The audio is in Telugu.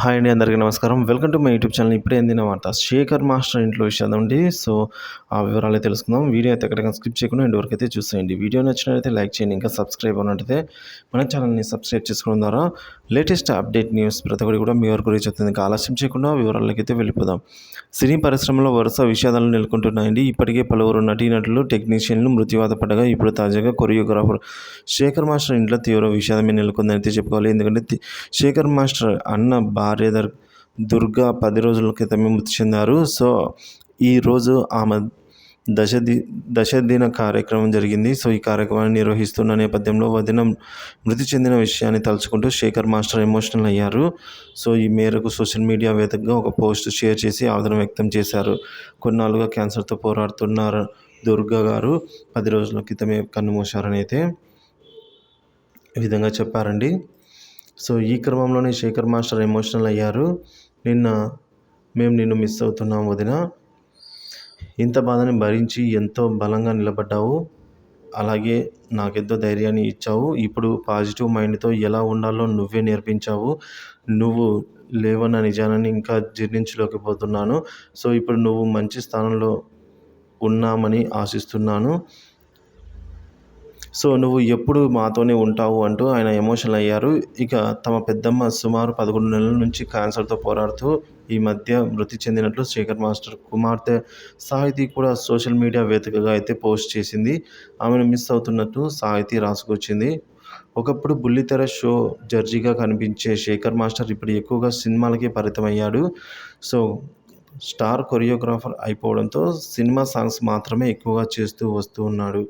హాయ్ అండి, అందరికీ నమస్కారం. Welcome to my YouTube channel. ఇప్పుడే అందిన వార్త శేఖర్ మాస్టర్ ఇంట్లో విషయం అండి. సో ఆ వివరాలు తెలుసుకుందాం. వీడియో అయితే ఎక్కడికైనా స్కిప్ చేయకుండా ఎండ్ వరకు అయితే చూసేయండి. వీడియో నచ్చినట్లయితే లైక్ చేయండి. ఇంకా సబ్స్క్రైబ్ అన్నట్టయితే మన ఛానల్ని సబ్స్క్రైబ్ చేసుకోవడం ద్వారా లేటెస్ట్ అప్డేట్ న్యూస్ ప్రతి ఒక్కటి కూడా మీ వరకు రీచ్ అవుతుంది. ఇంకా ఆలస్యం చేయకుండా వివరాలకి అయితే వెళ్ళిపోదాం. సినీ పరిశ్రమలో వరుస విషాదాలు నెలకొంటున్నాయండి. ఇప్పటికే పలువురు నటీనటులు, టెక్నీషియన్లు మృత్యువాత పడగా ఇప్పుడు తాజాగా కొరియోగ్రాఫర్ శేఖర్ మాస్టర్ ఇంట్లో తీవ్ర విషాదమే నెలకొందని అయితే చెప్పుకోవాలి. ఎందుకంటే శేఖర్ మాస్టర్ అన్న భార్య దుర్గా 10 రోజుల క్రితమే మృతి చెందారు. సో ఈరోజు ఆమె దశదిన కార్యక్రమం జరిగింది. సో ఈ కార్యక్రమాన్ని నిర్వహిస్తున్న నేపథ్యంలో వదిన మృతి చెందిన విషయాన్ని తలుచుకుంటూ శేఖర్ మాస్టర్ ఎమోషనల్ అయ్యారు. సో ఈ మేరకు సోషల్ మీడియా వేదికగా ఒక పోస్ట్ షేర్ చేసి ఆవేదన వ్యక్తం చేశారు. కొన్నాళ్ళుగా క్యాన్సర్తో పోరాడుతున్నారు దుర్గా గారు 10 రోజుల క్రితమే కన్నుమూశారని అయితే ఈ విధంగా చెప్పారండి. సో ఈ క్రమంలోనే శేఖర్ మాస్టర్ ఎమోషనల్ అయ్యారు. మేము నిన్ను మిస్ అవుతున్నాం వదిన. ఇంత బాధని భరించి ఎంతో బలంగా నిలబడ్డావు. అలాగే నాకెంతో ధైర్యాన్ని ఇచ్చావు. ఇప్పుడు పాజిటివ్ మైండ్తో ఎలా ఉండాలో నువ్వే నేర్పించావు. నువ్వు లేవన్న నిజాన్ని ఇంకా జీర్ణించలేకపోతున్నాను. సో ఇప్పుడు నువ్వు మంచి స్థానంలో ఉన్నామని ఆశిస్తున్నాను. సో నువ్వు ఎప్పుడు మాతోనే ఉంటావు అంటూ ఆయన ఎమోషనల్ అయ్యారు. ఇక తమ పెద్దమ్మ సుమారు 11 నెలల నుంచి క్యాన్సర్తో పోరాడుతూ ఈ మధ్య మృతి చెందినట్లు శేఖర్ మాస్టర్ కుమార్తె సాహితీ కూడా సోషల్ మీడియా వేదికగా అయితే పోస్ట్ చేసింది. ఆమెను మిస్ అవుతున్నట్టు సాహితీ రాసుకొచ్చింది. ఒకప్పుడు బుల్లితెర షో జడ్జిగా కనిపించే శేఖర్ మాస్టర్ ఇప్పుడు ఎక్కువగా సినిమాలకే పరిమితమయ్యాడు. సో స్టార్ కొరియోగ్రాఫర్ అయిపోవడంతో సినిమా సాంగ్స్ మాత్రమే ఎక్కువగా చేస్తూ వస్తూ ఉన్నాడు.